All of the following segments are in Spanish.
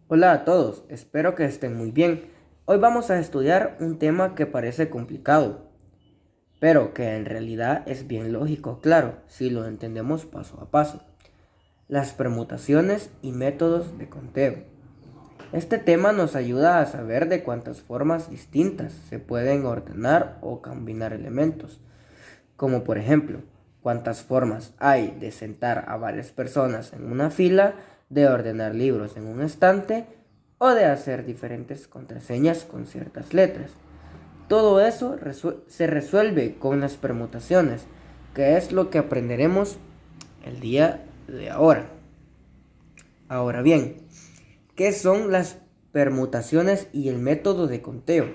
Hola a todos, espero que estén muy bien. Hoy vamos a estudiar un tema que parece complicado, pero que en realidad es bien lógico, claro, si lo entendemos paso a paso. Las permutaciones y métodos de conteo. Este tema nos ayuda a saber de cuántas formas distintas se pueden ordenar o combinar elementos, como por ejemplo, cuántas formas hay de sentar a varias personas en una fila, de ordenar libros en un estante o de hacer diferentes contraseñas con ciertas letras. Todo eso se resuelve con las permutaciones, que es lo que aprenderemos el día de ahora. Ahora bien, ¿qué son las permutaciones y el método de conteo?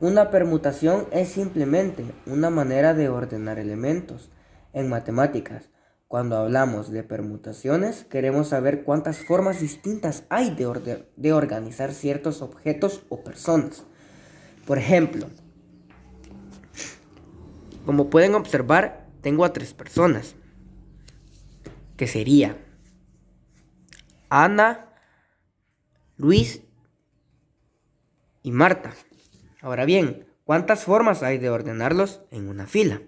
Una permutación es simplemente una manera de ordenar elementos. En matemáticas, cuando hablamos de permutaciones, queremos saber cuántas formas distintas hay de organizar ciertos objetos o personas. Por ejemplo, como pueden observar, tengo a tres personas, que sería Ana, Luis y Marta. Ahora bien, ¿cuántas formas hay de ordenarlos en una fila?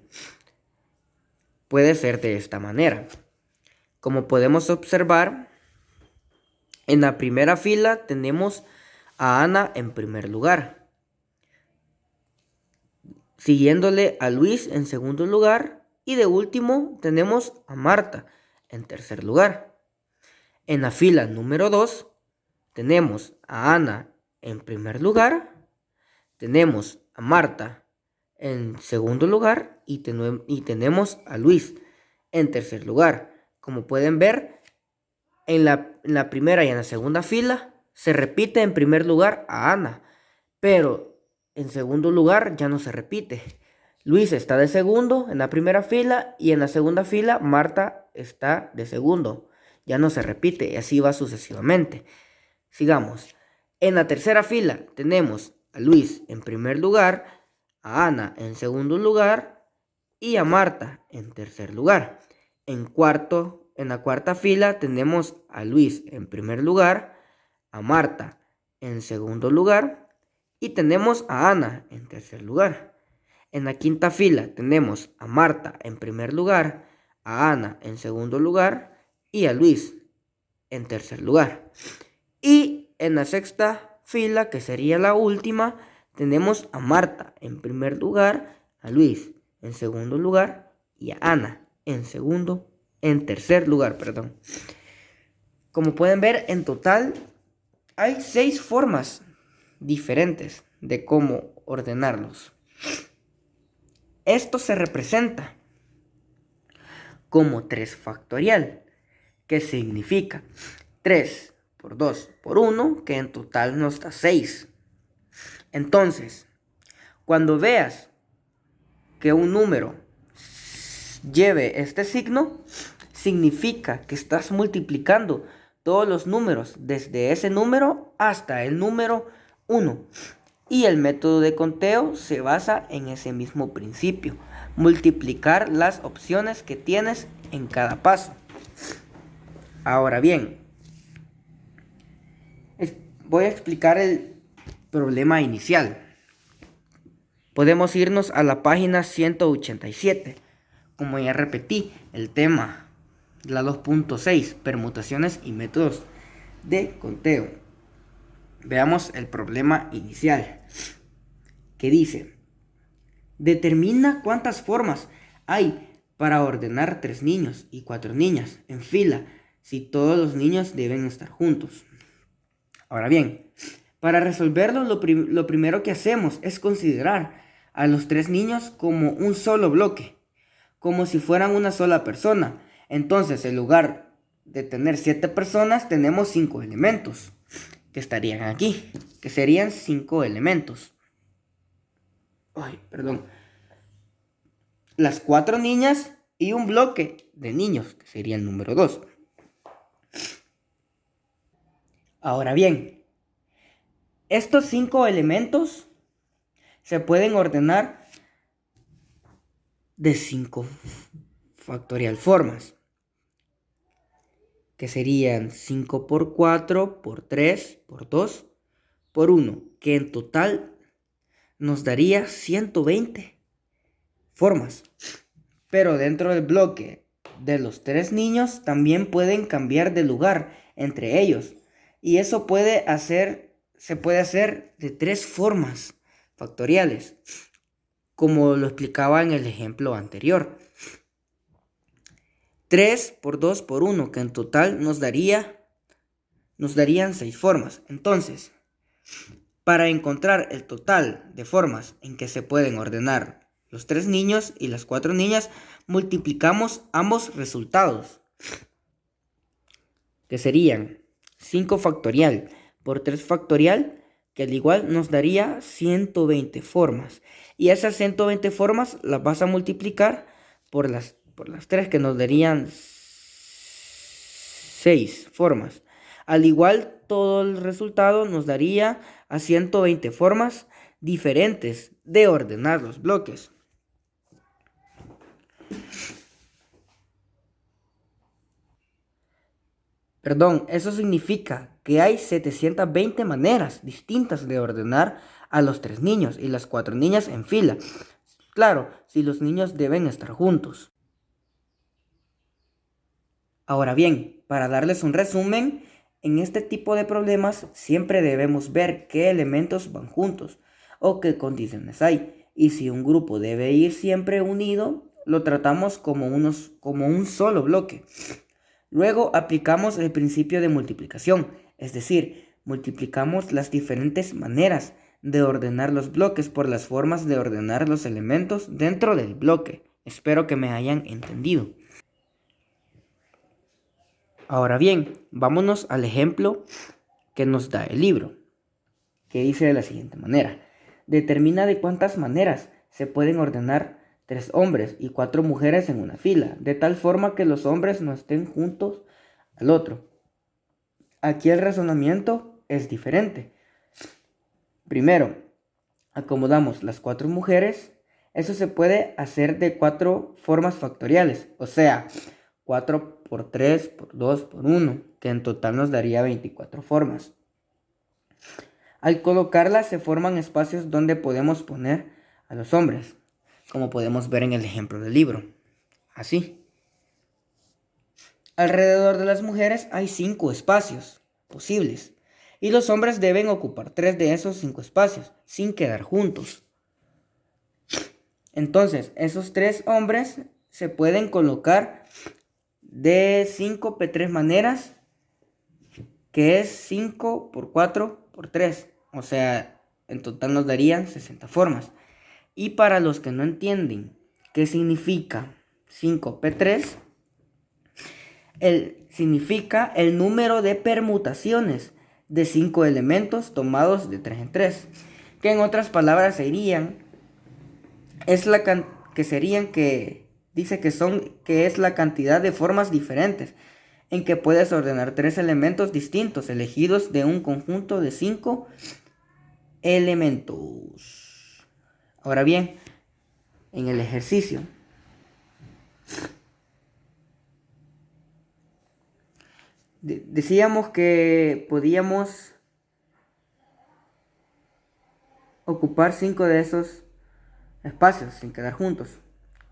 Puede ser de esta manera. Como podemos observar, en la primera fila tenemos a Ana en primer lugar, siguiéndole a Luis en segundo lugar y de último tenemos a Marta en tercer lugar. En la fila número 2 tenemos a Ana en primer lugar, tenemos a Marta en segundo lugar y tenemos a Luis en tercer lugar. Como pueden ver, en la primera y en la segunda fila se repite en primer lugar a Ana, pero en segundo lugar ya no se repite. Luis está de segundo en la primera fila y en la segunda fila Marta está de segundo. Ya no se repite y así va sucesivamente. Sigamos. En la tercera fila tenemos a Luis en primer lugar, a Ana en segundo lugar y a Marta en tercer lugar. En la cuarta fila tenemos a Luis en primer lugar, a Marta en segundo lugar y tenemos a Ana en tercer lugar. En la quinta fila tenemos a Marta en primer lugar, a Ana en segundo lugar y a Luis en tercer lugar. Y en la sexta fila, que sería la última, tenemos a Marta en primer lugar, a Luis en segundo lugar y a Ana en tercer lugar, perdón. Como pueden ver, en total hay 6 formas diferentes de cómo ordenarlos. Esto se representa como 3 factorial, que significa 3 por 2 por 1, que en total nos da 6. Entonces, cuando veas que un número lleve este signo, significa que estás multiplicando todos los números desde ese número hasta el número 1. Y el método de conteo se basa en ese mismo principio, multiplicar las opciones que tienes en cada paso. Ahora bien, voy a explicar el problema inicial. Podemos irnos a la página 187. Como ya repetí, el tema, la 2.6, permutaciones y métodos de conteo. Veamos el problema inicial, que dice: determina cuántas formas hay para ordenar 3 niños y 4 niñas en fila si todos los niños deben estar juntos. Ahora bien, para resolverlo, lo primero que hacemos es considerar a los 3 niños como un solo bloque, como si fueran una sola persona. Entonces, en lugar de tener 7 personas, tenemos 5 elementos que estarían aquí, que serían 5 elementos. Ay, perdón. Las 4 niñas y un bloque de niños, que sería el número 2. Ahora bien, estos 5 elementos se pueden ordenar de 5 factorial formas, que serían 5 por 4, por 3, por 2, por 1, que en total nos daría 120 formas. Pero dentro del bloque de los 3 niños también pueden cambiar de lugar entre ellos. Y eso se puede hacer de 3 formas factoriales, como lo explicaba en el ejemplo anterior. 3 por 2 por 1, que en total nos darían 6 formas. Entonces, para encontrar el total de formas en que se pueden ordenar los 3 niños y las 4 niñas, multiplicamos ambos resultados, que serían 5 factorial por 3 factorial, que al igual nos daría 120 formas. Y esas 120 formas las vas a multiplicar por las 3, que nos darían 6 formas. Al igual, todo el resultado nos daría a 120 formas diferentes de ordenar los bloques. Perdón, eso significa que hay 720 maneras distintas de ordenar a los 3 niños y las 4 niñas en fila. Claro, si los niños deben estar juntos. Ahora bien, para darles un resumen, en este tipo de problemas siempre debemos ver qué elementos van juntos o qué condiciones hay. Y si un grupo debe ir siempre unido, lo tratamos como un solo bloque. Luego aplicamos el principio de multiplicación, es decir, multiplicamos las diferentes maneras de ordenar los bloques por las formas de ordenar los elementos dentro del bloque. Espero que me hayan entendido. Ahora bien, vámonos al ejemplo que nos da el libro, que dice de la siguiente manera: determina de cuántas maneras se pueden ordenar 3 hombres y 4 mujeres en una fila, de tal forma que los hombres no estén juntos al otro. Aquí el razonamiento es diferente. Primero, acomodamos las 4 mujeres. Eso se puede hacer de 4 formas factoriales, o sea, 4 por 3, por 2, por 1, que en total nos daría 24 formas. Al colocarlas se forman espacios donde podemos poner a los hombres, como podemos ver en el ejemplo del libro. Así. Alrededor de las mujeres hay 5 espacios posibles, y los hombres deben ocupar 3 de esos 5 espacios, sin quedar juntos. Entonces, esos 3 hombres se pueden colocar de 5x3 maneras, que es 5 por 4 por 3. O sea, en total nos darían 60 formas. Y para los que no entienden qué significa 5p3, significa el número de permutaciones de 5 elementos tomados de 3 en 3. Que en otras palabras que es la cantidad de formas diferentes en que puedes ordenar 3 elementos distintos elegidos de un conjunto de 5 elementos. Ahora bien, en el ejercicio decíamos que podíamos ocupar 5 de esos espacios sin quedar juntos.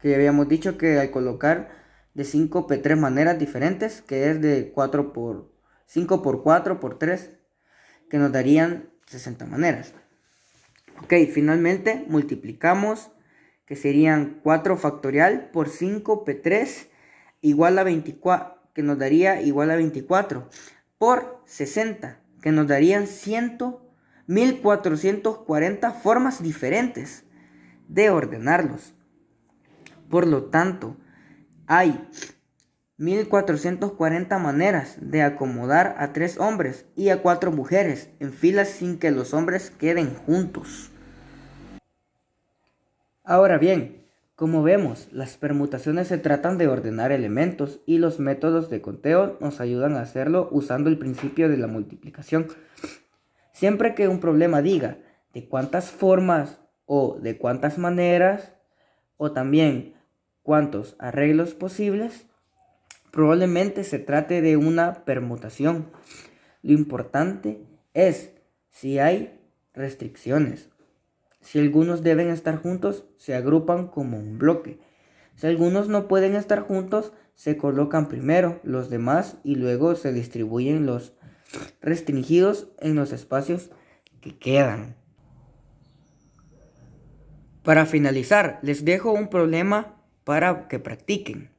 Que habíamos dicho que al colocar de 5p3 maneras diferentes, que es de 5 por 4 por 3, que nos darían 60 maneras. Ok, finalmente multiplicamos, que serían 4 factorial por 5p3 igual a 24, que nos daría igual a 24, por 60, que nos darían 1440 formas diferentes de ordenarlos. Por lo tanto, hay 1440 maneras de acomodar a 3 hombres y a 4 mujeres en filas sin que los hombres queden juntos. Ahora bien, como vemos, las permutaciones se tratan de ordenar elementos y los métodos de conteo nos ayudan a hacerlo usando el principio de la multiplicación. Siempre que un problema diga de cuántas formas o de cuántas maneras o también cuántos arreglos posibles, Probablemente se trate de una permutación. Lo importante es si hay restricciones. Si algunos deben estar juntos, se agrupan como un bloque. Si algunos no pueden estar juntos, se colocan primero los demás y luego se distribuyen los restringidos en los espacios que quedan. Para finalizar, les dejo un problema para que practiquen.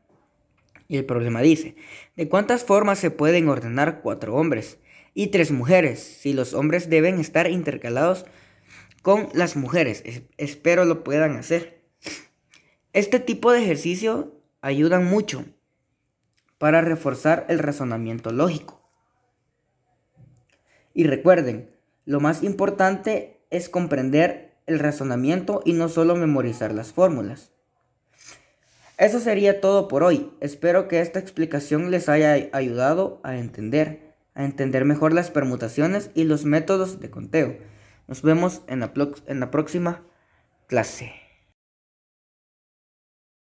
Y el problema dice, ¿de cuántas formas se pueden ordenar 4 hombres y 3 mujeres si los hombres deben estar intercalados con las mujeres? Espero lo puedan hacer. Este tipo de ejercicio ayudan mucho para reforzar el razonamiento lógico. Y recuerden, lo más importante es comprender el razonamiento y no solo memorizar las fórmulas. Eso sería todo por hoy. Espero que esta explicación les haya ayudado a entender mejor las permutaciones y los métodos de conteo. Nos vemos en la próxima clase.